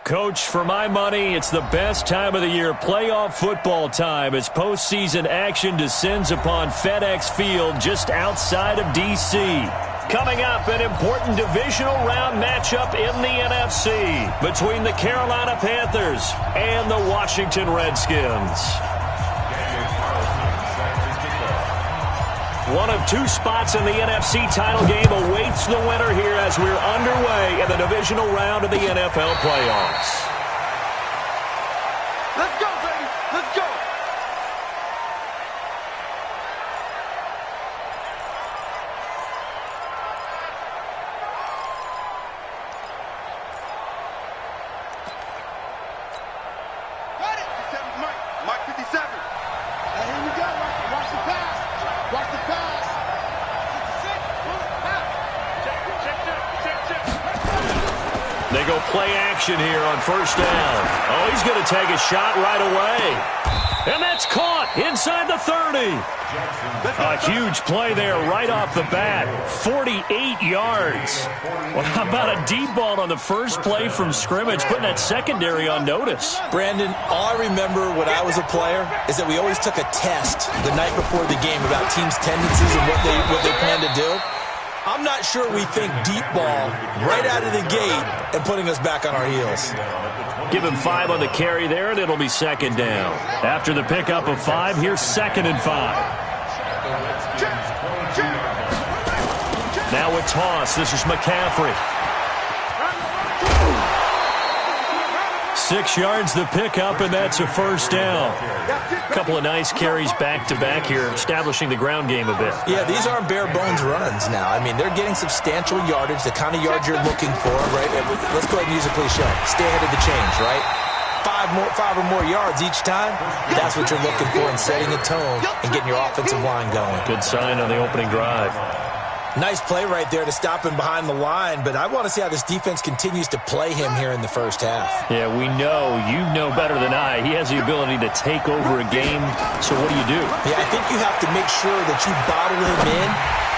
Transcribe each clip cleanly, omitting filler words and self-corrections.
Coach, for my money, it's the best time of the year, playoff football time, as postseason action descends upon FedEx Field just outside of D.C. Coming up, an important divisional round matchup in the NFC between the Carolina Panthers and the Washington Redskins. One of two spots in the NFC title game awaits the winner here as we're underway in the divisional round of the NFL playoffs. Let's go, baby. Let's go. Got it. Mike 57. Hey, here we go. Watch the pass. Watch the pass. They go play action here on first down. Oh, he's going to take a shot right away. And that's caught inside the 30. A huge play there right off the bat. 48 yards. Well, how about a deep ball on the first play from scrimmage, putting that secondary on notice? Brandon, all I remember when I was a player is that we always took a test the night before the game about teams' tendencies and what they plan to do. I'm not sure we think deep ball right out of the gate and putting us back on our heels. Give him 5 on the carry there, and it'll be second down. After the pickup of 5, here's 2nd and 5. Now a toss. This is McCaffrey. 6 yards the pickup, and that's a first down. A couple of nice carries back-to-back here, establishing the ground game a bit. Yeah, these aren't bare-bones runs now. I mean, they're getting substantial yardage, the kind of yards you're looking for, right? Let's go ahead and use a cliche. Stay ahead of the change, right? 5 or more yards each time, that's what you're looking for in setting a tone and getting your offensive line going. Good sign on the opening drive. Nice play right there to stop him behind the line, but I want to see how this defense continues to play him here in the first half. Yeah, we know. You know better than I. He has the ability to take over a game, so what do? Yeah, I think you have to make sure that you bottle him in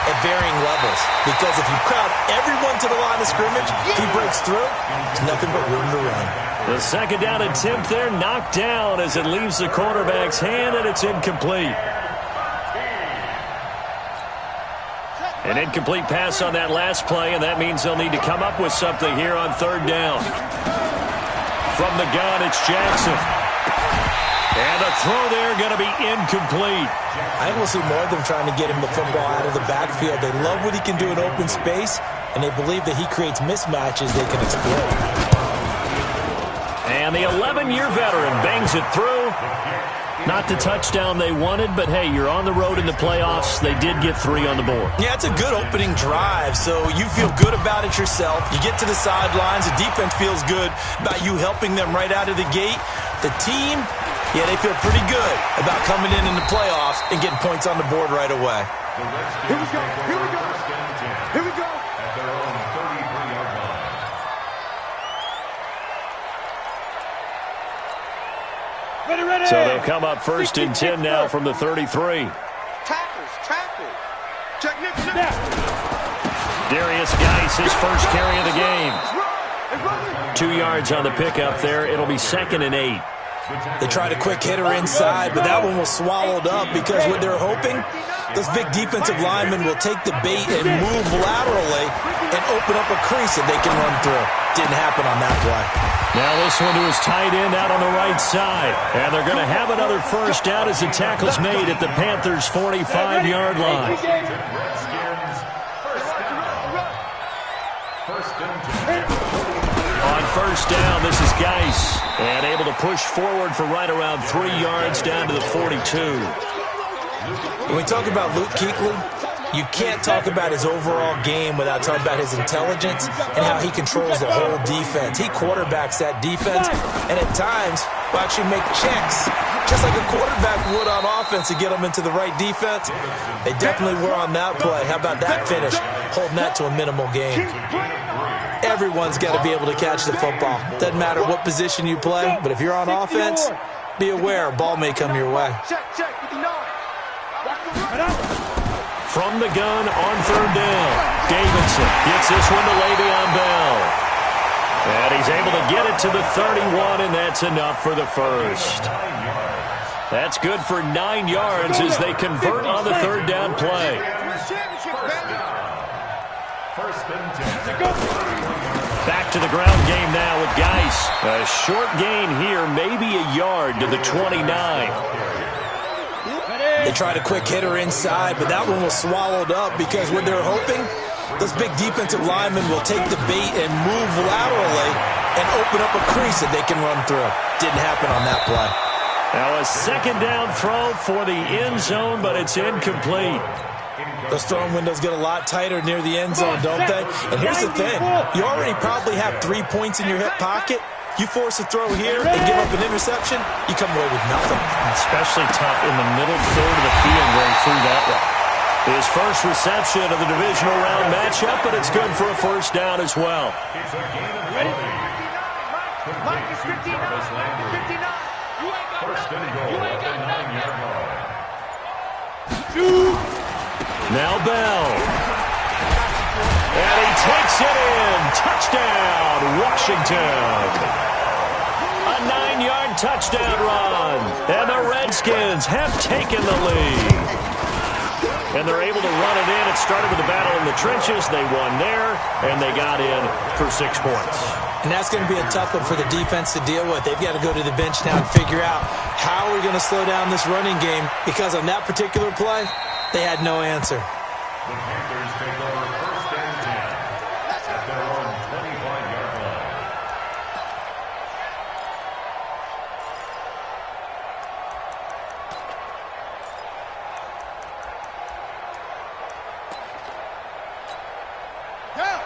at varying levels, because if you crowd everyone to the line of scrimmage, if he breaks through, there's nothing but room to run. The second down attempt there knocked down as it leaves the quarterback's hand, and it's incomplete. An incomplete pass on that last play, and that means they'll need to come up with something here on third down. From the gun, it's Jackson. And a throw there going to be incomplete. I think we'll see more of them trying to get him the football out of the backfield. They love what he can do in open space, and they believe that he creates mismatches they can exploit. And the 11-year veteran bangs it through. Not the touchdown they wanted, but hey, you're on the road in the playoffs. They did get 3 on the board. Yeah, it's a good opening drive, so you feel good about it yourself. You get to the sidelines. The defense feels good about you helping them right out of the gate. The team, yeah, they feel pretty good about coming in the playoffs and getting points on the board right away. Here we go. Here we go. Here we go. So they'll come up 1st and 10 now from the 33. Tackles. Check next snap. Darius Geis, his first carry of the game. 2 yards on the pickup there. It'll be 2nd and 8. They tried a quick hitter inside, but that one was swallowed up because what they're hoping, those big defensive linemen will take the bait and move laterally and open up a crease that they can run through. Didn't happen on that play. Now this one to his tight end out on the right side. And they're going to have another first down as the tackle's made at the Panthers' 45-yard line. On first down, this is Geis. And able to push forward for right around 3 yards down to the 42. When we talk about Luke Kuechly, you can't talk about his overall game without talking about his intelligence and how he controls the whole defense. He quarterbacks that defense, and at times will actually make checks, just like a quarterback would on offense to get them into the right defense. They definitely were on that play. How about that finish? Holding that to a minimal gain. Everyone's got to be able to catch the football. Doesn't matter what position you play, but if you're on offense, be aware a ball may come your way. From the gun on third down, Davidson gets this one to Le'Veon Bell. And he's able to get it to the 31, and that's enough for the first. That's good for 9 yards as they convert on the third down play. Back to the ground game now with Geis. A short gain here, maybe a yard to the 29. They tried a quick hitter inside, but that one was swallowed up because what they're hoping, those big defensive linemen will take the bait and move laterally and open up a crease that they can run through. Didn't happen on that play. Now a second down throw for the end zone, but it's incomplete. Those throwing windows get a lot tighter near the end zone, don't they? And here's the thing. You already probably have 3 points in your hip pocket. You force a throw here and give up an interception, you come away with nothing. Especially tough in the middle third of the field going through that one. His first reception of the divisional round matchup, but it's good for a first down as well. Ready? Mike is 59. Mike is 59. You ain't got nothing. You ain't got nothing. Now Bell. And he takes it in. Touchdown, Washington. A 9-yard touchdown run. And the Redskins have taken the lead. And they're able to run it in. It started with a battle in the trenches. They won there, and they got in for 6 points. And that's going to be a tough one for the defense to deal with. They've got to go to the bench now and figure out how are we going to slow down this running game, because on that particular play, they had no answer. The Panthers take over first and 10 at their own 25-yard line.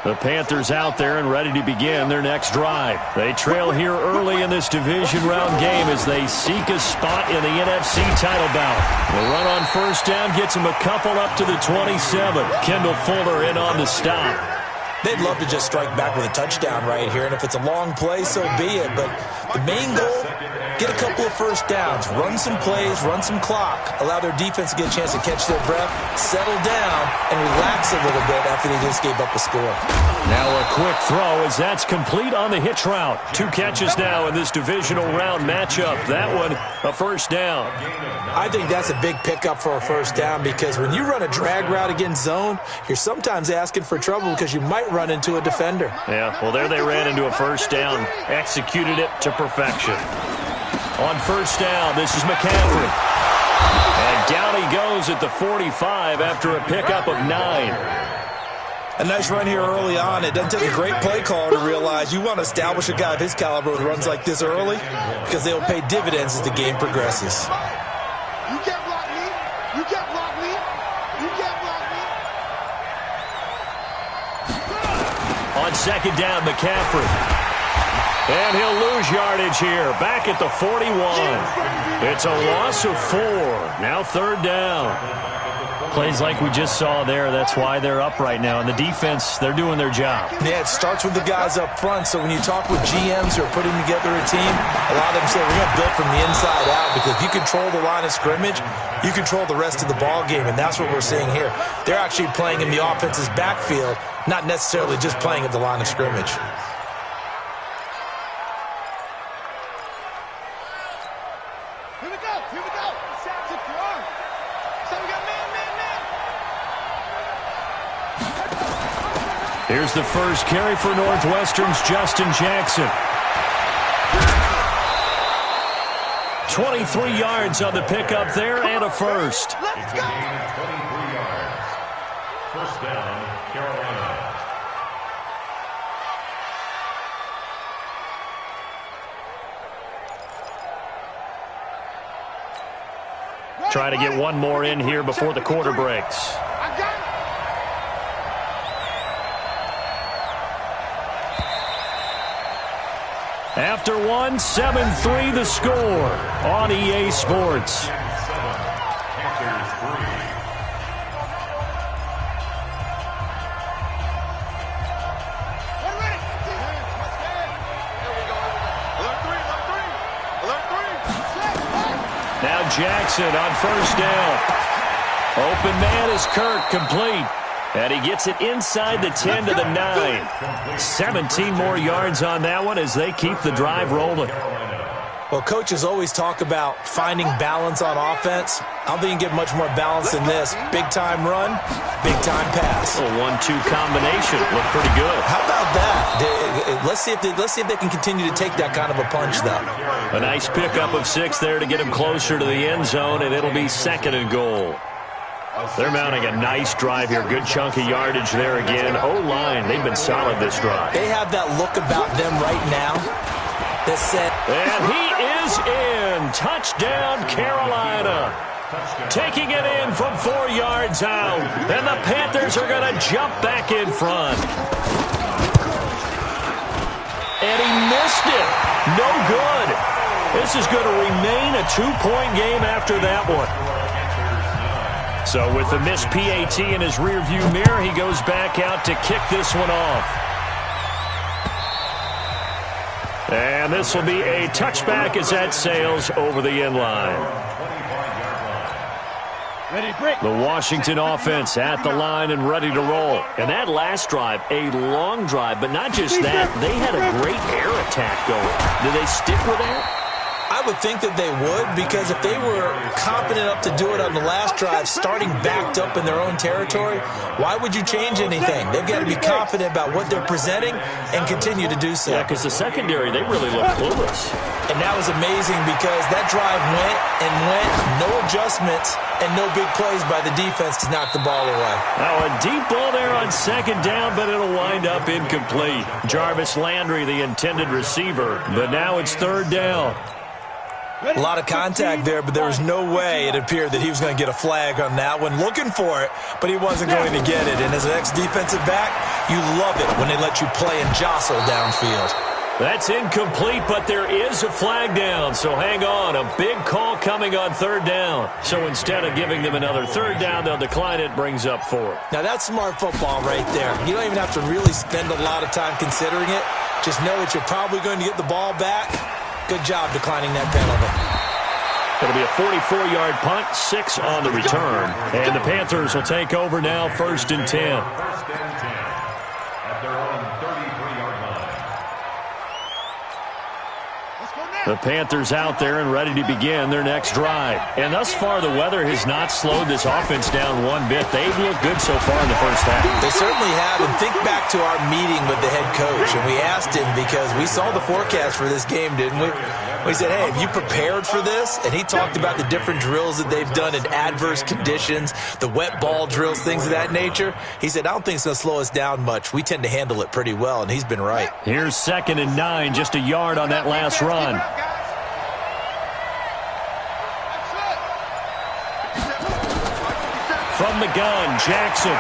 The Panthers out there and ready to begin their next drive. They trail here early in this division round game as they seek a spot in the NFC title bout. The run on first down gets them a couple up to the 27. Kendall Fuller in on the stop. They'd love to just strike back with a touchdown right here, and if it's a long play, so be it. But the main goal, get a couple of first downs, run some plays, run some clock, allow their defense to get a chance to catch their breath, settle down, and relax a little bit after they just gave up a score. Now a quick throw as that's complete on the hitch route. 2 catches now in this divisional round matchup. That one, a first down. I think that's a big pickup for a first down, because when you run a drag route against zone, you're sometimes asking for trouble because you might run into a defender. Yeah, well, there they ran into a first down, executed it to perfection. On first down, this is McCaffrey. And down he goes at the 45 after a pickup of 9. A nice run here early on. It doesn't take a great play caller to realize you want to establish a guy of his caliber who runs like this early, because they will pay dividends as the game progresses. You can't block me. You can't block me. You can't block me. On second down, McCaffrey. And he'll lose yardage here. Back at the 41. It's a loss of 4. Now third down. Plays like we just saw there. That's why they're up right now. And the defense, they're doing their job. Yeah, it starts with the guys up front. So when you talk with GMs who are putting together a team, a lot of them say we're going to build from the inside out, because if you control the line of scrimmage, you control the rest of the ball game. And that's what we're seeing here. They're actually playing in the offense's backfield, not necessarily just playing at the line of scrimmage. Here we go. Here we go. Shots at your arm. So we got man. Here's the first carry for Northwestern's Justin Jackson. 23 yards on the pickup there and a first. Let's go. 23 yards. First down, Carolina. Try to get one more in here before the quarter breaks. I got it. After one, 7-3 the score on EA Sports. Panthers 3. We're ready. There we go. Alert 3. Alert 3. Now Jackson on first down. Open man is Kirk, complete. And he gets it inside the 10 to the 9. 17 more yards on that one as they keep the drive rolling. Well, coaches always talk about finding balance on offense. I don't think you can get much more balance than this. Big-time run, big-time pass. A 1-2 combination. Looked pretty good. How about that? Let's see if they can continue to take that kind of a punch, though. A nice pickup of 6 there to get him closer to the end zone, and it'll be 2nd and goal. They're mounting a nice drive here. Good chunk of yardage there again. O-line, they've been solid this drive. They have that look about them right now that said... And he is in. Touchdown, Carolina. Taking it in from 4 yards out. And the Panthers are going to jump back in front. And he missed it. No good. This is going to remain a 2-point game after that one. So with the missed PAT in his rearview mirror, he goes back out to kick this one off. And this will be a touchback as that sails over the end line. The Washington offense at the line and ready to roll. And that last drive, a long drive, but not just that, they had a great air attack going. Did they stick with that? I would think that they would, because if they were confident enough to do it on the last drive, starting backed up in their own territory, why would you change anything? They've got to be confident about what they're presenting and continue to do so. Yeah, because the secondary, they really look clueless. And that was amazing because that drive went and went, no adjustments, and no big plays by the defense to knock the ball away. Now a deep ball there on 2nd down, but it'll wind up incomplete. Jarvis Landry, the intended receiver, but now it's 3rd down. A lot of contact there, but there was no way it appeared that he was going to get a flag on that one. Looking for it, but he wasn't going to get it. And as an ex-defensive back, you love it when they let you play and jostle downfield. That's incomplete, but there is a flag down, so hang on. A big call coming on 3rd down. So instead of giving them another 3rd down, they'll decline it, brings up 4th. Now that's smart football right there. You don't even have to really spend a lot of time considering it. Just know that you're probably going to get the ball back. Good job declining that penalty. It'll be a 44-yard punt, 6 on the return. And the Panthers will take over now, 1st and 10. 1st and 10 at their own 33-yard line. The Panthers out there and ready to begin their next drive. And thus far, the weather has not slowed this offense down one bit. They've looked good so far in the first half. They certainly have. And think back to our meeting with the head coach. And we asked him, because we saw the forecast for this game, didn't we? We said, hey, have you prepared for this? And he talked about the different drills that they've done in adverse conditions, the wet ball drills, things of that nature. He said, I don't think it's going to slow us down much. We tend to handle it pretty well, and he's been right. Here's 2nd and 9, just a yard on that last run. From the gun, Jackson.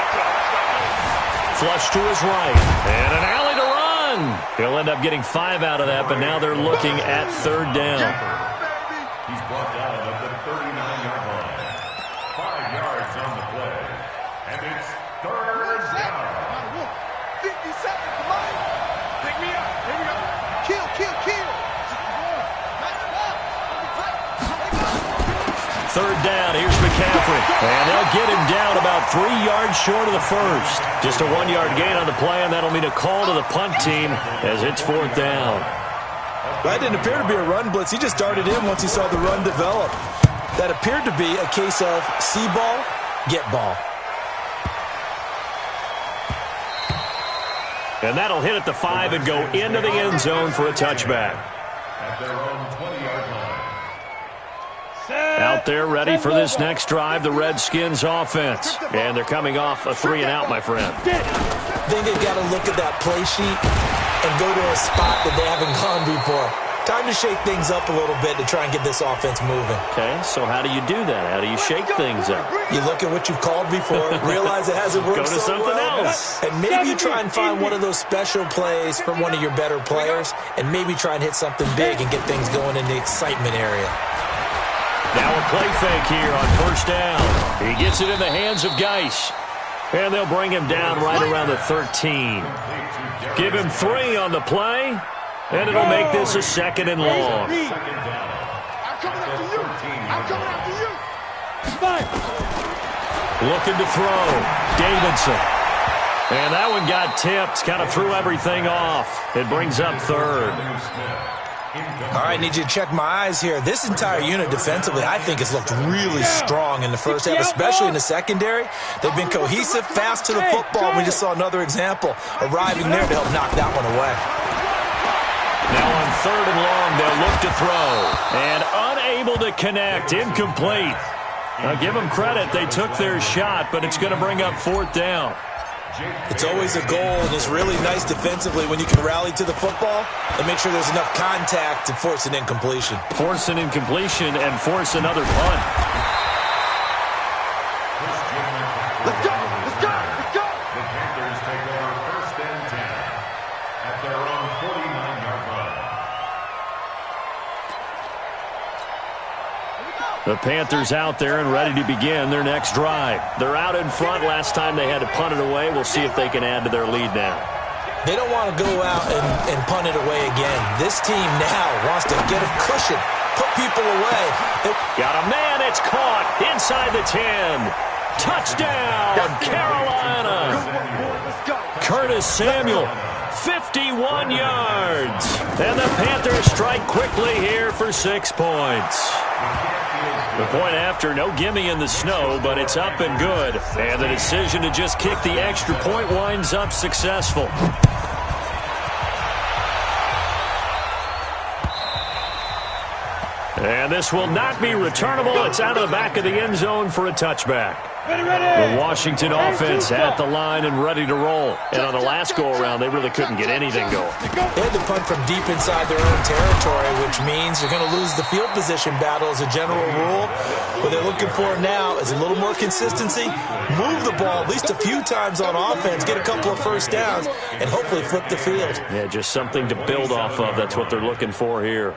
Flush to his right. And an alley to run. He'll end up getting 5 out of that, but now they're looking at 3rd down. He's brought down at the 39-yard line. 5 yards on the play. And it's 3rd down. 50 seconds, come on. Pick me up. Here we go. Kill, kill, kill. 3rd down, here's McCaffrey. And they'll get him down about 3 yards short of the first. Just a 1-yard gain on the play, and that'll mean a call to the punt team as it's 4th down. That didn't appear to be a run blitz. He just darted in once he saw the run develop. That appeared to be a case of see ball, get ball. And that'll hit at the 5 and go into the end zone for a touchback. At their own 20-yard line. Out there ready for this next drive, the Redskins offense. And they're coming off a 3 and out, my friend. I think they've got to look at that play sheet and go to a spot that they haven't gone before. Time to shake things up a little bit to try and get this offense moving. Okay, so how do you do that? How do you shake things up? You look at what you've called before, realize it hasn't worked Go to so something well, else. and maybe you try and find one of those special plays from one of your better players, and maybe try and hit something big and get things going in the excitement area. Now a play fake here on 1st down. He gets it in the hands of Geis. And they'll bring him down right around the 13. Give him 3 on the play, and it'll make this a 2nd and long. I'm coming after you. I'm coming after you. Looking to throw. Davidson. And that one got tipped, kind of threw everything off. It brings up third. All right, need you to check my eyes here. This entire unit defensively, I think, has looked really strong in the first half, especially in the secondary. They've been cohesive, fast to the football. We just saw another example arriving there to help knock that one away. Now on third and long, they'll look to throw. And unable to connect, incomplete. Now give them credit, they took their shot, but it's going to bring up fourth down. It's always a goal, and it's really nice defensively when you can rally to the football and make sure there's enough contact to force an incompletion. Force an incompletion and force another punt. Let's go! Let's go! Let's go! The Panthers take over first and 10 at their own 49-yard line. The Panthers out there and ready to begin their next drive. They're out in front. Last time they had to punt it away. We'll see if they can add to their lead now. They don't want to go out and punt it away again. This team now wants to get a cushion, put people away. Got a man. It's caught inside the 10. Touchdown, Carolina. Curtis Samuel, 51 yards. And the Panthers strike quickly here for 6 points. The point after, no gimme in the snow, but it's up and good. And the decision to just kick the extra point winds up successful. And this will not be returnable. It's out of the back of the end zone for a touchback. The Washington offense at the line and ready to roll. And on the last go-around, they really couldn't get anything going. They had to punt from deep inside their own territory, which means you're going to lose the field position battle as a general rule. What they're looking for now is a little more consistency, move the ball at least a few times on offense, get a couple of first downs, and hopefully flip the field. Yeah, just something to build off of. That's what they're looking for here.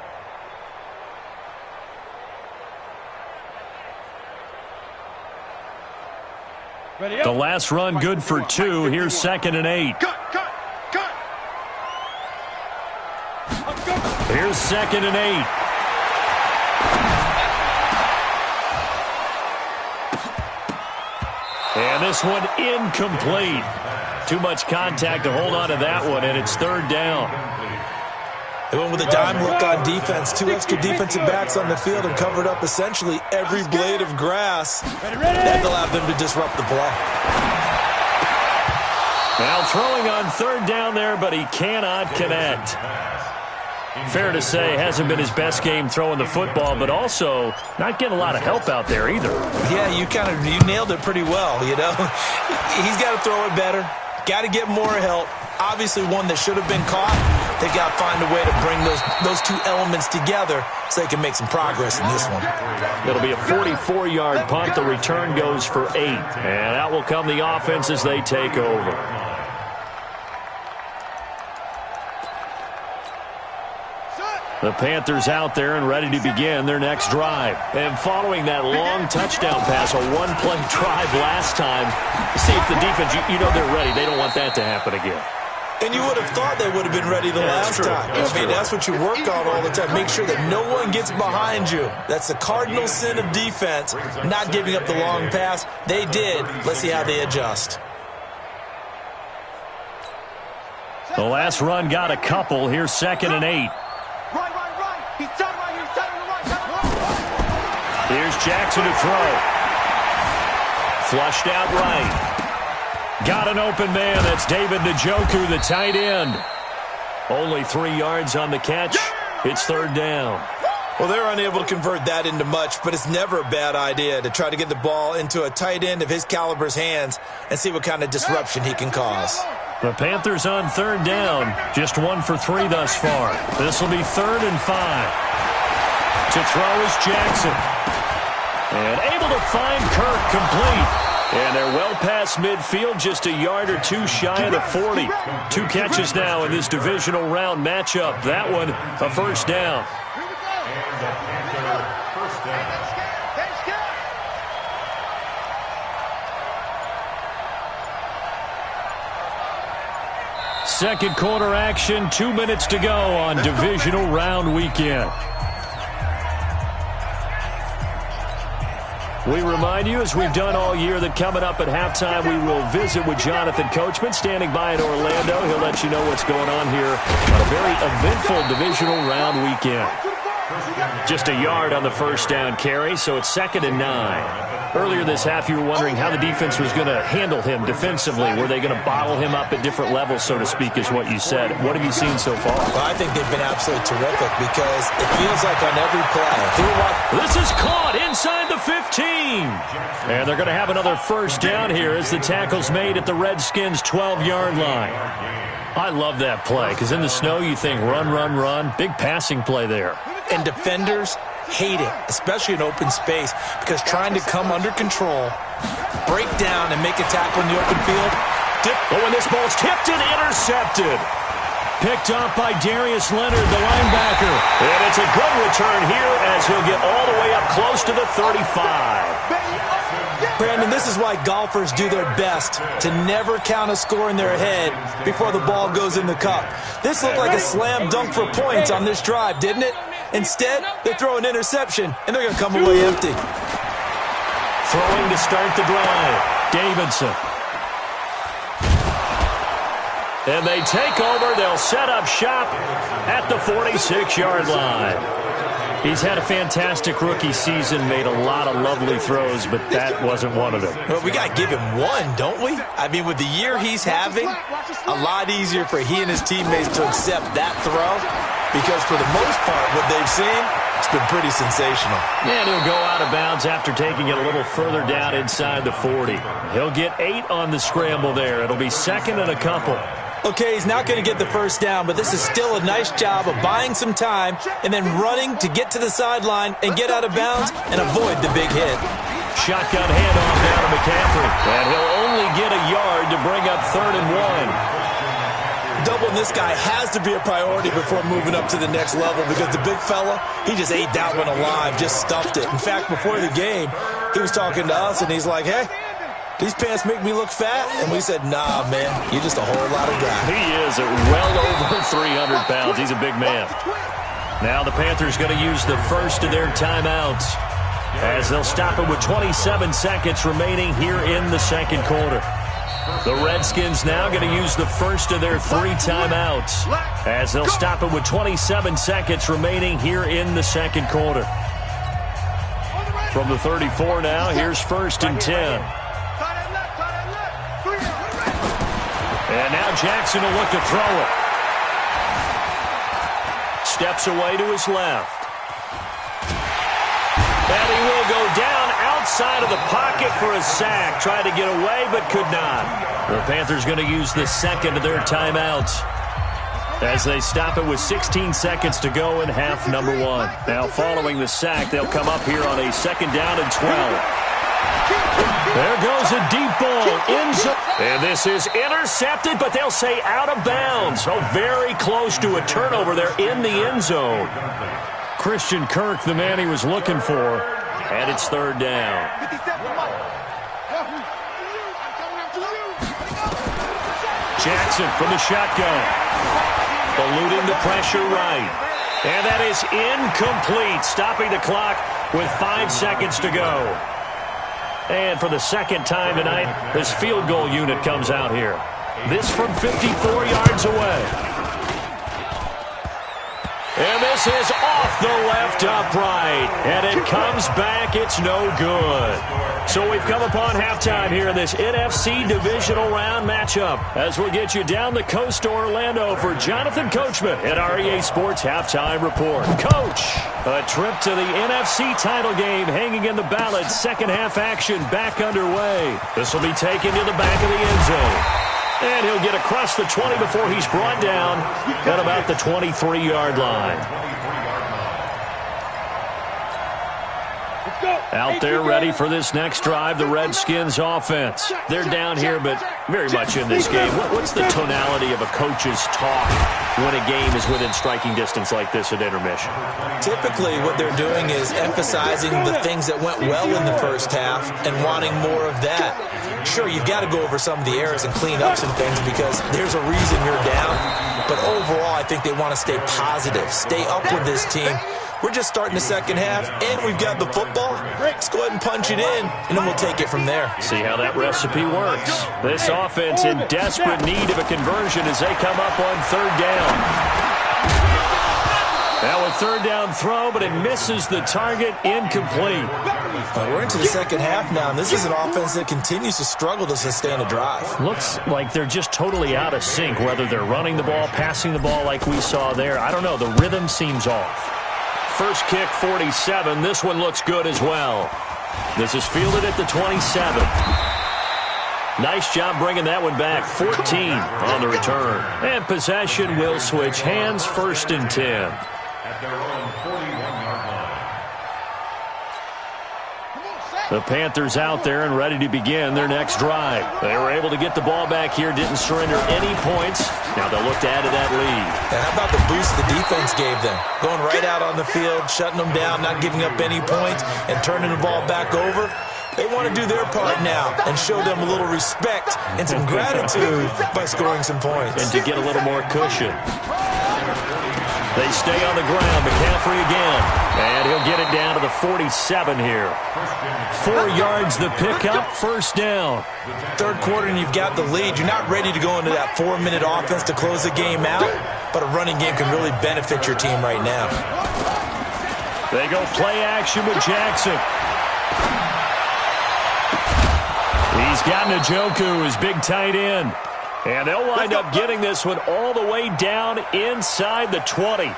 The last run good for 2. Here's 2nd and 8. Here's 2nd and 8. And this one incomplete. Too much contact to hold on to that one, and it's 3rd down. They went with a dime look on defense. 2 extra defensive backs on the field and covered up essentially every blade of grass. That allowed them to disrupt the play. Now throwing on 3rd down there, but he cannot connect. Fair to say, hasn't been his best game throwing the football, but also not getting a lot of help out there either. Yeah, you nailed it pretty well, you know. He's got to throw it better. Got to get more help. Obviously one that should have been caught. They got to find a way to bring those two elements together so they can make some progress in this one. It'll be a 44-yard punt. The return goes for 8. And out will come the offense as they take over. The Panthers out there and ready to begin their next drive. And following that long touchdown pass, a one-play drive last time, see if the defense, you know they're ready. They don't want that to happen again. And you would have thought they would have been ready the last time. That's what you work on all the time. Make sure that no one gets behind you. That's the cardinal sin of defense, not giving up the long pass. They did. Let's see how they adjust. The last run got a couple. Here's 2nd and 8. He's down right here. He's down on the right. Here's Jackson to throw. Flushed out right. Got an open man. That's David Njoku, the tight end. Only 3 yards on the catch. It's 3rd down. Well, they're unable to convert that into much, but it's never a bad idea to try to get the ball into a tight end of his caliber's hands and see what kind of disruption he can cause. The Panthers on 3rd down. Just 1 for 3 thus far. This will be 3rd and 5. To throw is Jackson. And able to find Kirk complete. And they're well past midfield, just a yard or 2 shy of the 40. 2 catches now in this divisional round matchup. That one, a first down. And the Panther first down. Second quarter action, 2 minutes to go on divisional round weekend. We remind you, as we've done all year, that coming up at halftime, we will visit with Jonathan Coachman, standing by in Orlando. He'll let you know what's going on here on a very eventful divisional round weekend. Just a yard on the first down carry, so it's 2nd and 9. Earlier this half, you were wondering how the defense was going to handle him defensively. Were they going to bottle him up at different levels, so to speak, is what you said. What have you seen so far? Well, I think they've been absolutely terrific because it feels like on every play. This is caught inside the 15. And they're going to have another first down here as the tackle's made at the Redskins' 12-yard line. I love that play because in the snow you think run, run, run. Big passing play there. And defenders hate it, especially in open space, because trying to come under control, break down, and make a tackle in the open field. Oh, and this ball's tipped and intercepted. Picked up by Darius Leonard, the linebacker. And it's a good return here as he'll get all the way up close to the 35. Brandon, this is why golfers do their best to never count a score in their head before the ball goes in the cup. This looked like a slam dunk for points on this drive, didn't it? Instead, they throw an interception, and they're going to come away empty. Throwing to start the drive, Davidson. And they take over. They'll set up shop at the 46-yard line. He's had a fantastic rookie season, made a lot of lovely throws, but that wasn't one of them. Well, we got to give him one, don't we? I mean, with the year he's having, a lot easier for he and his teammates to accept that throw because for the most part, what they've seen, it's been pretty sensational. And he'll go out of bounds after taking it a little further down inside the 40. He'll get 8 on the scramble there. It'll be 2nd and a couple. Okay, he's not going to get the first down, but this is still a nice job of buying some time and then running to get to the sideline and get out of bounds and avoid the big hit. Shotgun handoff down to McCaffrey. And he'll only get a yard to bring up 3rd and 1. Doubling this guy has to be a priority before moving up to the next level because the big fella, he just ate that one alive, just stuffed it. In fact, before the game, he was talking to us, and he's like, hey, these pants make me look fat? And we said, nah, man, you're just a whole lot of guy. He is at well over 300 pounds. He's a big man. Now the Panthers going to use the first of their timeouts as they'll stop it with 27 seconds remaining here in the second quarter. The Redskins now going to use the first of their 3 timeouts as they'll stop it with 27 seconds remaining here in the second quarter. From the 34 now, here's 1st and 10. And now Jackson will look to throw it. Steps away to his left. And he will go down outside of the pocket for a sack. Tried to get away, but could not. The Panthers going to use the second of their timeouts as they stop it with 16 seconds to go in half number 1. Now following the sack, they'll come up here on a 2nd down and 12. There goes a deep ball. And this is intercepted, but they'll say out of bounds. So very close to a turnover there in the end zone. Christian Kirk, the man he was looking for, and it's 3rd down. Jackson from the shotgun. Eluding the pressure right. And that is incomplete, stopping the clock with 5 seconds to go. And for the second time tonight, this field goal unit comes out here. This from 54 yards away. And this is off the left upright. And it comes back. It's no good. So we've come upon halftime here in this NFC divisional round matchup as we'll get you down the coast to Orlando for Jonathan Coachman at our EA Sports Halftime Report. Coach, a trip to the NFC title game hanging in the balance. Second half action back underway. This will be taken to the back of the end zone. And he'll get across the 20 before he's brought down at about the 23-yard line. Out there ready for this next drive, the Redskins offense. They're down here, but very much in this game. What's the tonality of a coach's talk when a game is within striking distance like this at intermission? Typically, what they're doing is emphasizing the things that went well in the first half and wanting more of that. Sure, you've got to go over some of the errors and clean up some things because there's a reason you're down. But overall, I think they want to stay positive, stay up with this team We're just starting the second half, and we've got the football. Let's go ahead and punch it in, and then we'll take it from there. See how that recipe works. This offense in desperate need of a conversion as they come up on third down. Now a third down throw, but it misses the target, incomplete. We're into the second half now, and this is an offense that continues to struggle to sustain a drive. Looks like they're just totally out of sync, whether they're running the ball, passing the ball like we saw there. I don't know. The rhythm seems off. First kick, 47. This one looks good as well. This is fielded at the 27. Nice job bringing that one back. 14 on the return. And possession will switch hands, 1st and 10. At their own 41-yard line. The Panthers out there and ready to begin their next drive. They were able to get the ball back here, didn't surrender any points. Now they'll look to add to that lead. And how about the boost the defense gave them? Going right out on the field, shutting them down, not giving up any points, and turning the ball back over. They want to do their part now and show them a little respect and some gratitude by scoring some points. And to get a little more cushion. They stay on the ground. McCaffrey again. And he'll get it down to the 47 here. 4 yards the pickup, 1st down. Third quarter and you've got the lead. You're not ready to go into that 4-minute offense to close the game out, but a running game can really benefit your team right now. They go play action with Jackson. He's got Njoku, his big tight end. And they'll wind up getting this one all the way down inside the 20.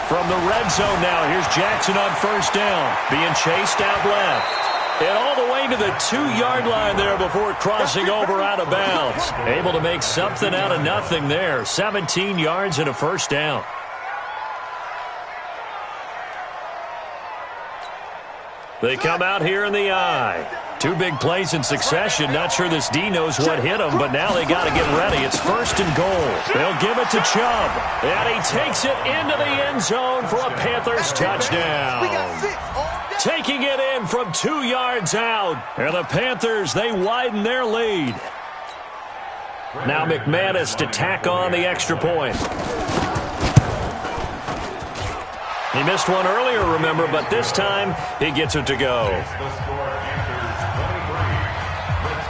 From the red zone now, here's Jackson on 1st down, being chased out left. And all the way to the 2-yard line there before crossing over out of bounds. Able to make something out of nothing there. 17 yards and a 1st down. They come out here in the eye. 2 big plays in succession. Not sure this D knows what hit him, but now they got to get ready. It's 1st and goal. They'll give it to Chubb. And he takes it into the end zone for a Panthers touchdown. Taking it in from 2 yards out. And the Panthers, they widen their lead. Now McManus to tack on the extra point. He missed one earlier, remember, but this time he gets it to go.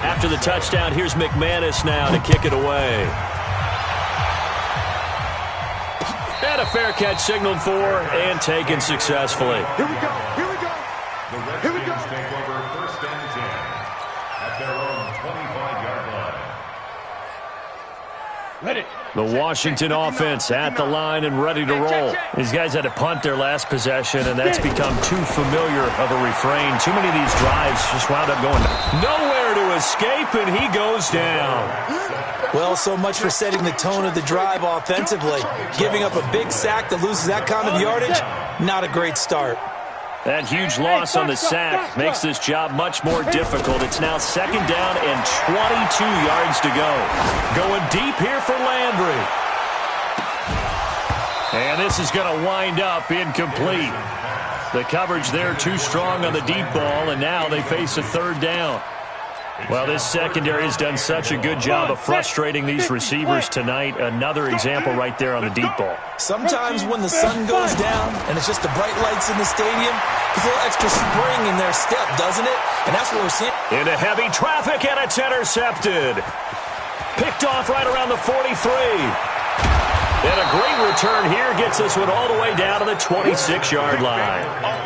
After the touchdown, here's McManus now to kick it away. And a fair catch signaled for and taken successfully. Here we go. Here we go. The Redskins take over 1st and 10 at their own 25-yard line. Ready. The Washington offense at the line and ready to roll. These guys had to punt their last possession, and that's become too familiar of a refrain. Too many of these drives just wound up going nowhere to escape, and he goes down. Well, so much for setting the tone of the drive offensively. Giving up a big sack that loses that kind of yardage, not a great start. That huge loss on the sack makes this job much more difficult. It's now 2nd down and 22 yards to go. Going deep here for Landry. And this is going to wind up incomplete. The coverage there too strong on the deep ball, and now they face a 3rd down. Well, this secondary has done such a good job of frustrating these receivers tonight. Another example right there on the deep ball. Sometimes when the sun goes down and it's just the bright lights in the stadium, there's a little extra spring in their step, doesn't it? And that's what we're seeing. Into heavy traffic, and it's intercepted. Picked off right around the 43. And a great return here gets this one all the way down to the 26-yard line.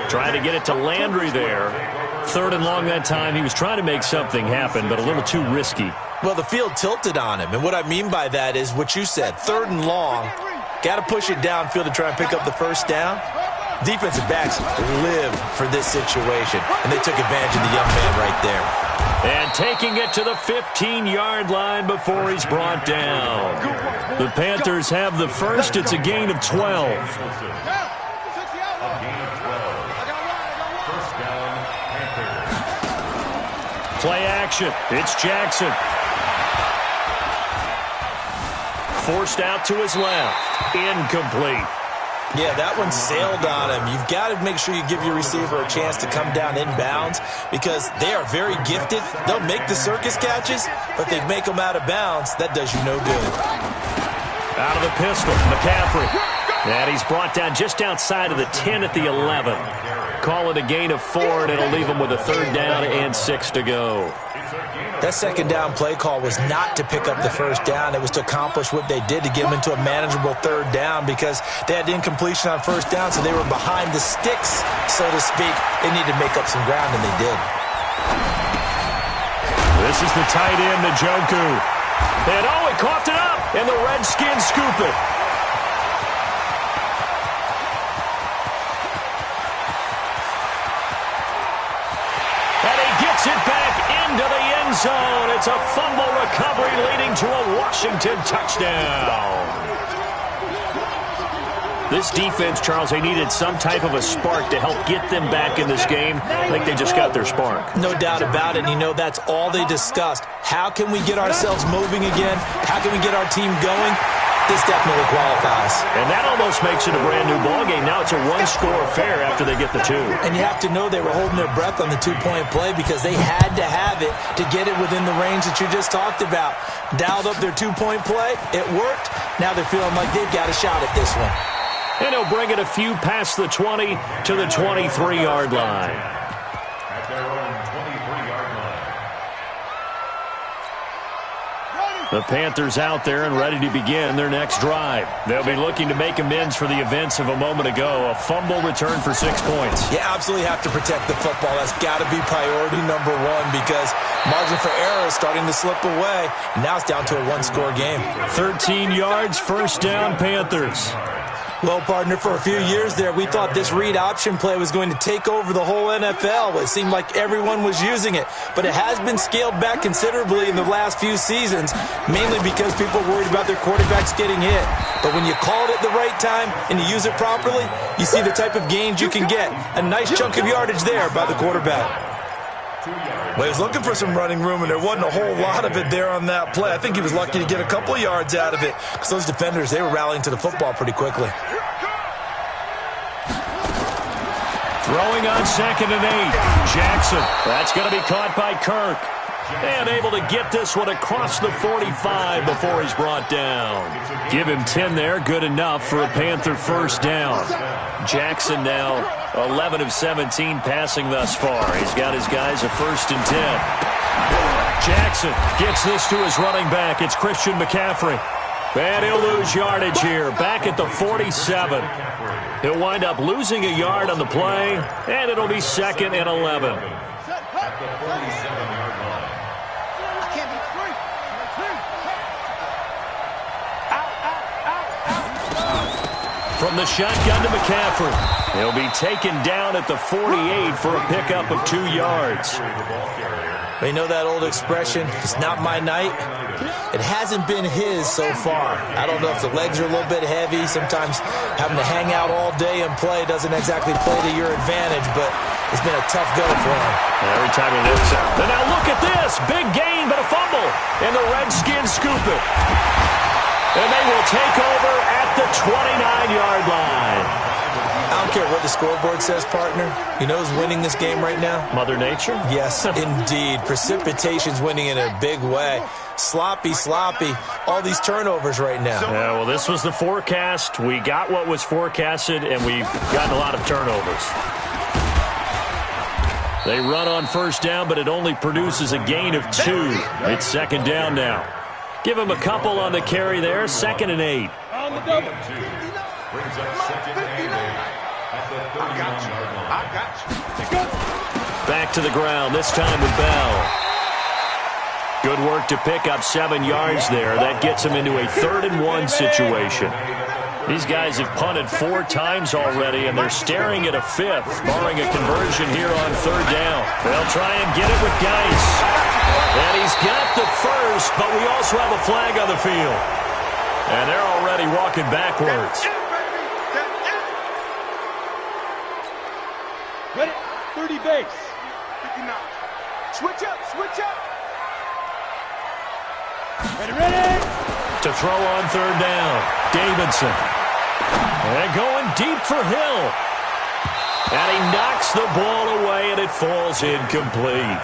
Trying to get it to Landry there. 3rd and long that time. He was trying to make something happen, but a little too risky. Well, the field tilted on him, and what I mean by that is what you said. 3rd and long, got to push it downfield to try and pick up the 1st down. Defensive backs live for this situation, and they took advantage of the young man right there. And taking it to the 15-yard line before he's brought down. The Panthers have the first. It's a gain of 12. Play action. It's Jackson. Forced out to his left. Incomplete. Yeah, that one sailed on him. You've got to make sure you give your receiver a chance to come down inbounds because they are very gifted. They'll make the circus catches, but if they make them out of bounds, that does you no good. Out of the pistol, McCaffrey. And he's brought down just outside of the 10 at the 11. Call it a gain of 4, and it'll leave him with a 3rd down and 6 to go. That 2nd down play call was not to pick up the 1st down. It was to accomplish what they did to get them into a manageable 3rd down because they had incompletion on 1st down, so they were behind the sticks, so to speak. They needed to make up some ground, and they did. This is the tight end, Njoku. And he coughed it up, and the Redskins scoop it. It back into the end zone. It's a fumble recovery leading to a Washington touchdown. This defense, Charles, they needed some type of a spark to help get them back in this game. I think they just got their spark. No doubt about it. And that's all they discussed. How can we get ourselves moving again? How can we get our team going? This definitely qualifies. And that almost makes it a brand-new ballgame. Now it's a one-score affair after they get the 2. And you have to know they were holding their breath on the 2-point play because they had to have it to get it within the range that you just talked about. Dialed up their 2-point play. It worked. Now they're feeling like they've got a shot at this one. And he'll bring it a few past the 20 to the 23-yard line. At their own 23-yard line. The Panthers out there and ready to begin their next drive. They'll be looking to make amends for the events of a moment ago. A fumble return for 6 points. You absolutely have to protect the football. That's got to be priority number 1 because margin for error is starting to slip away. And now it's down to a 1-score game. 13 yards, 1st down, Panthers. Well, partner, for a few years there, we thought this read option play was going to take over the whole NFL. It seemed like everyone was using it. But it has been scaled back considerably in the last few seasons, mainly because people are worried about their quarterbacks getting hit. But when you call it at the right time and you use it properly, you see the type of gains you can get. A nice chunk of yardage there by the quarterback. Well, he was looking for some running room, and there wasn't a whole lot of it there on that play. I think he was lucky to get a couple of yards out of it because those defenders, they were rallying to the football pretty quickly. Throwing on 2nd and 8. Jackson. That's going to be caught by Kirk. And able to get this one across the 45 before he's brought down. Give him 10 there. Good enough for a Panther 1st down. Jackson now 11 of 17 passing thus far. He's got his guys a 1st and 10. Jackson gets this to his running back. It's Christian McCaffrey. And he'll lose yardage here. Back at the 47. He'll wind up losing a yard on the play. And it'll be 2nd and 11. At the 47-yard line. From the shotgun to McCaffrey. He'll be taken down at the 48 for a pickup of 2 yards. You know that old expression, it's not my night? It hasn't been his so far. I don't know if the legs are a little bit heavy. Sometimes having to hang out all day and play doesn't exactly play to your advantage, but it's been a tough go for him. Every time he lifts it. And now look at this. Big gain, but a fumble. And the Redskins scoop it. And they will take over at the 29-yard line. I don't care what the scoreboard says, partner. You know who's winning this game right now? Mother Nature? Yes, indeed. Precipitation's winning in a big way. Sloppy. All these turnovers right now. Yeah, well, this was the forecast. We got what was forecasted, and we've gotten a lot of turnovers. They run on 1st down, but it only produces a gain of 2. It's 2nd down now. Give him a couple on the carry there. 2nd and 8. On the double. Brings up 2nd and 8 at the 39-yard line. I got you. Back to the ground, this time with Bell. Good work to pick up 7 yards there. That gets him into a 3rd and 1 situation. These guys have punted 4 times already, and they're staring at a 5th, barring a conversion here on 3rd down. They'll try and get it with Geis. And he's got the 1st, but we also have a flag on the field. And they're already walking backwards. Ready? 30 base. 59. Switch up. Ready. To throw on 3rd down, Davidson. And going deep for Hill. And he knocks the ball away, and it falls incomplete.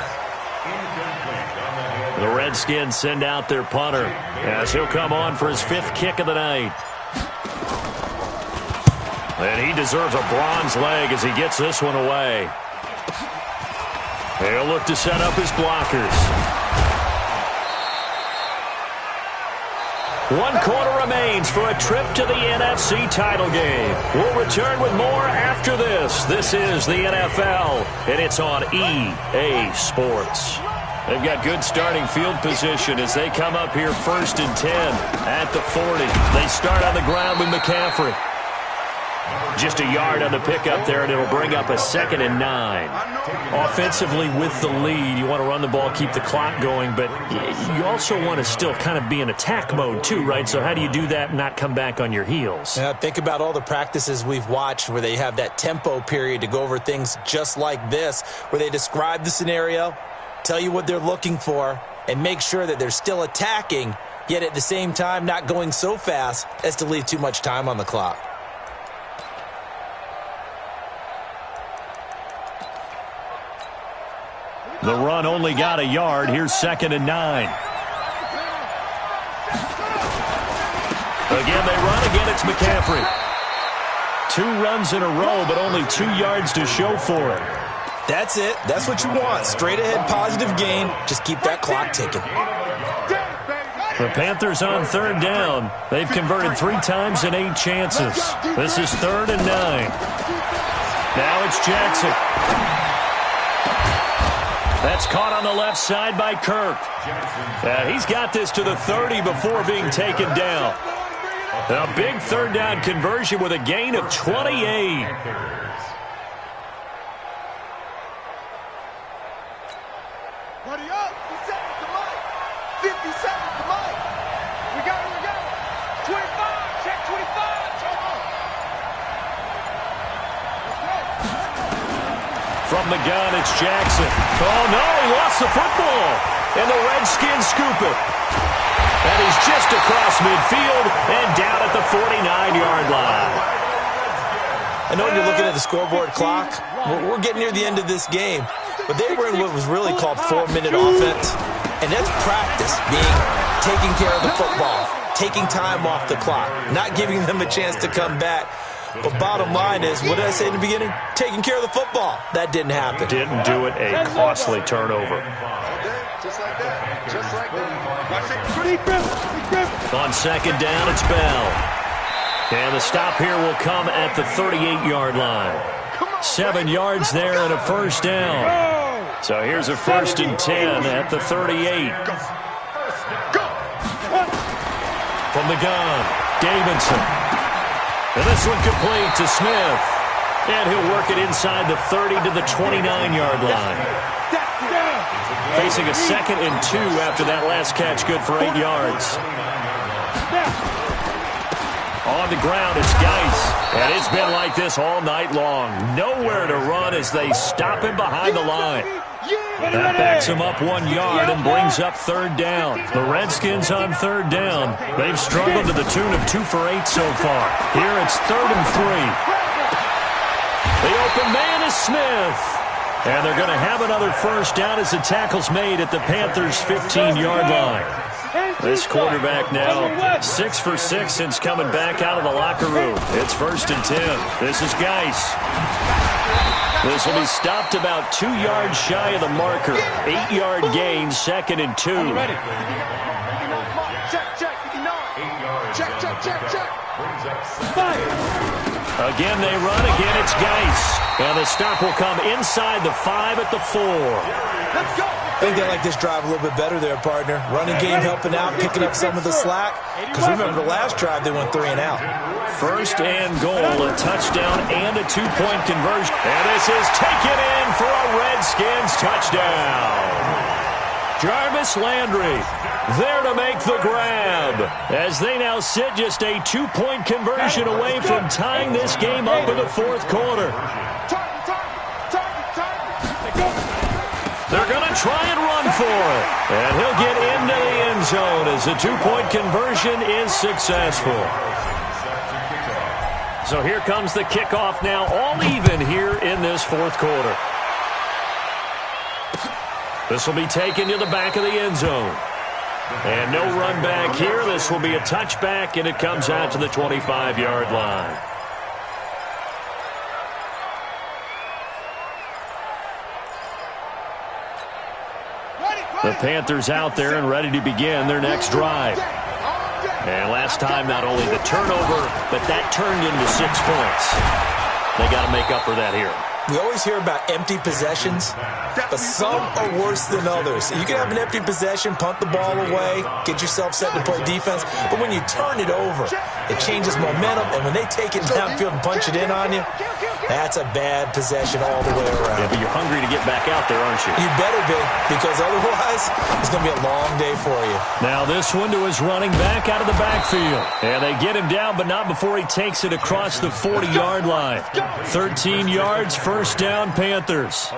The Redskins send out their punter as he'll come on for his 5th kick of the night. And he deserves a bronze leg as he gets this one away. He'll look to set up his blockers. 1 quarter remains for a trip to the NFC title game. We'll return with more after this. This is the NFL, and it's on EA Sports. They've got good starting field position as they come up here 1st and 10 at the 40. They start on the ground with McCaffrey. Just a yard on the pickup there, and it'll bring up a 2nd and 9. Offensively with the lead, you want to run the ball, keep the clock going, but you also want to still kind of be in attack mode too, right? So how do you do that and not come back on your heels? Yeah, think about all the practices we've watched where they have that tempo period to go over things just like this, where they describe the scenario, tell you what they're looking for, and make sure that they're still attacking, yet at the same time not going so fast as to leave too much time on the clock. The run only got a yard. Here's 2nd and 9. Again, they run. Again, it's McCaffrey. 2 runs in a row, but only 2 yards to show for it. That's it. That's what you want. Straight ahead, positive gain. Just keep that clock ticking. The Panthers on 3rd down. They've converted 3 times in 8 chances. This is 3rd and 9. Now it's Jackson. That's caught on the left side by Kirk. He's got this to the 30 before being taken down. A big 3rd down conversion with a gain of 28. Buddy up. 50 seconds to Mike. 50 seconds to Mike. We got it. 25. Check 25. From the gun, it's Jackson. Oh, no, he lost the football. And the Redskins scoop it. And he's just across midfield and down at the 49-yard line. I know you're looking at the scoreboard clock. We're getting near the end of this game. But they were in what was really called 4-minute offense. And that's practice, taking care of the football, taking time off the clock, not giving them a chance to come back. But bottom line is, what did I say in the beginning? Taking care of the football. That didn't happen. Didn't do it. A costly turnover. Just like that. Just like that. On 2nd down, it's Bell. And the stop here will come at the 38-yard line. 7 yards there and a 1st down. So here's a 1st and 10 at the 38. From the gun, Davidson. And this one complete to Smith. And he'll work it inside the 30 to the 29-yard line. Facing a 2nd and 2 after that last catch, good for 8 yards. On the ground, it's Geis. And it's been like this all night long. Nowhere to run as they stop him behind the line. That backs him up 1 yard and brings up 3rd down. The Redskins on 3rd down. They've struggled to the tune of 2 for 8 so far. Here it's 3rd and 3. The open man is Smith. And they're going to have another 1st down as the tackle's made at the Panthers' 15-yard line. This quarterback now 6 for 6 since coming back out of the locker room. It's 1st and 10. This is Geis. This will be stopped about 2 yards shy of the marker. 8-yard gain, 2nd and 2. Again, they run. Again, it's Geis. And the stop will come inside the 5 at the 4. Let's go. I think they like this drive a little bit better there, partner. Running game helping out, picking up some of the slack. Because remember, the last drive they went 3 and out. 1st and goal, a touchdown and a 2-point conversion. And this is taken in for a Redskins touchdown. Jarvis Landry there to make the grab as they now sit just a 2-point conversion away from tying this game up in the 4th quarter. They're going to try and run for it. And he'll get into the end zone as the 2-point conversion is successful. So here comes the kickoff now, all even here in this fourth quarter. This will be taken to the back of the end zone. And no run back here. This will be a touchback, and it comes out to the 25-yard line. The Panthers out there and ready to begin their next drive. And last time, not only the turnover, but that turned into 6 points. They got to make up for that here. We always hear about empty possessions, but some are worse than others. You can have an empty possession, punt the ball away, get yourself set to play defense, but when you turn it over, it changes momentum, and when they take it downfield and punch it in on you, that's a bad possession all the way around. Yeah, but you're hungry to get back out there, aren't you? You better be, because otherwise, it's going to be a long day for you. Now this one to his running back out of the backfield. And they get him down, but not before he takes it across the 40-yard line. 13 yards, first down, Panthers.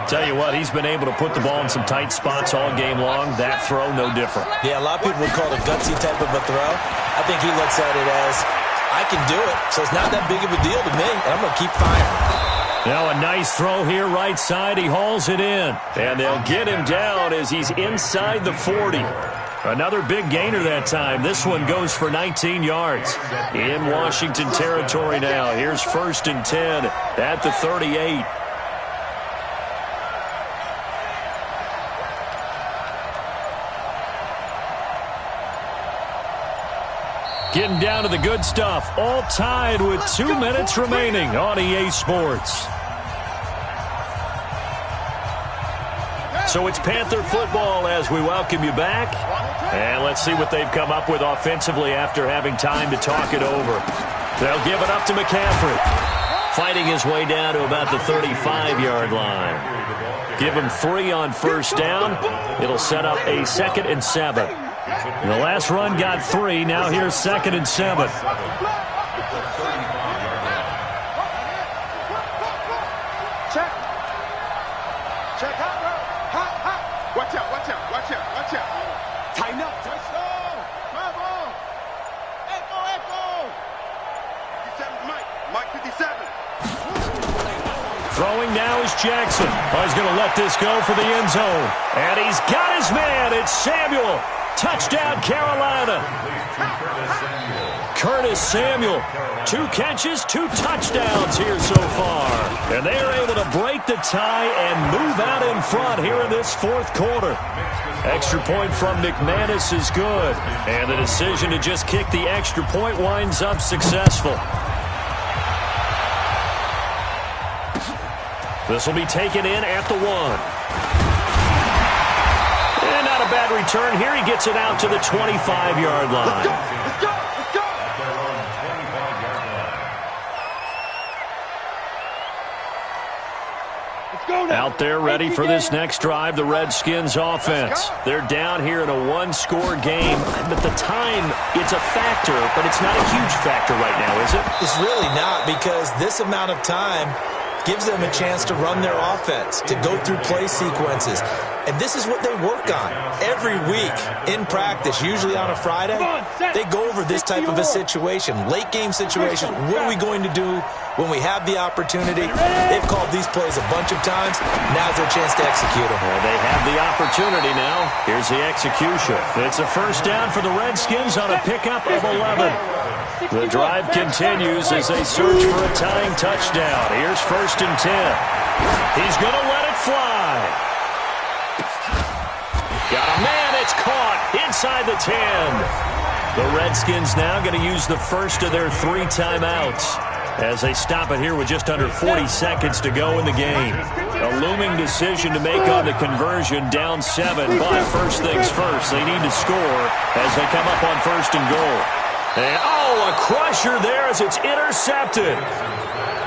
Tell you what, he's been able to put the ball in some tight spots all game long. That throw, no different. Yeah, a lot of people would call it a gutsy type of a throw. I think he looks at it as, I can do it, so it's not that big of a deal to me, and I'm going to keep firing. Now a nice throw here, right side. He hauls it in. And they'll get him down as he's inside the 40. Another big gainer that time. This one goes for 19 yards. In Washington territory now. Here's 1st and 10 at the 38. Getting down to the good stuff. All tied with 2 minutes remaining on EA Sports. So it's Panther football as we welcome you back. And let's see what they've come up with offensively after having time to talk it over. They'll give it up to McCaffrey. Fighting his way down to about the 35-yard line. Give him 3 on first down. It'll set up a 2nd and 7. The last run got 3. Now here's 2nd and 7. Check. Check hot, bro. Hot, hot. Watch out, watch out, watch out, watch out. Tighten up. Touchdown. Bravo. Echo, echo. 57, Mike 57. Throwing now is Jackson. Oh, he's going to let this go for the end zone. And he's got his man. It's Samuel. Touchdown, Carolina. Curtis Samuel. 2 catches, 2 touchdowns here so far. And they are able to break the tie and move out in front here in this fourth quarter. Extra point from McManus is good. And the decision to just kick the extra point winds up successful. This will be taken in at the 1. And not a bad return here. He gets it out to the 25-yard line. Let's go, let's go. Let's go now. Out there ready for this next drive, the Redskins offense. They're down here in a 1-score game, but the time, it's a factor, but it's not a huge factor right now, is it? It's really not, because this amount of time gives them a chance to run their offense, to go through play sequences. And this is what they work on every week in practice, usually on a Friday. They go over this type of a situation, late game situation. What are we going to do when we have the opportunity? They've called these plays a bunch of times. Now's their chance to execute them. Well, they have the opportunity now. Here's the execution. It's a first down for the Redskins on a pickup of 11. The drive continues as they search for a tying touchdown. Here's 1st and 10. He's going to let it fly. Got a man. It's caught inside the 10. The Redskins now going to use the first of their 3 timeouts as they stop it here with just under 40 seconds to go in the game. A looming decision to make on the conversion, down 7. But first things first, they need to score as they come up on 1st and goal. And, oh, a crusher there as it's intercepted.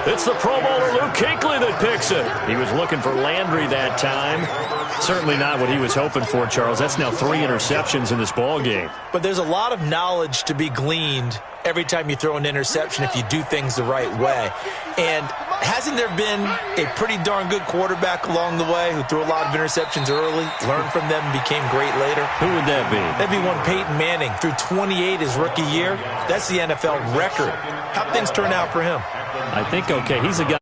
It's the Pro Bowler Luke Kuechly that picks it. He was looking for Landry that time. Certainly not what he was hoping for, Charles. That's now 3 interceptions in this ball game. But there's a lot of knowledge to be gleaned every time you throw an interception if you do things the right way. And hasn't there been a pretty darn good quarterback along the way who threw a lot of interceptions early, learned from them, and became great later? Who would that be? That'd be one Peyton Manning. Threw 28 his rookie year. That's the NFL record. How'd things turn out for him? I think, okay, he's a guy.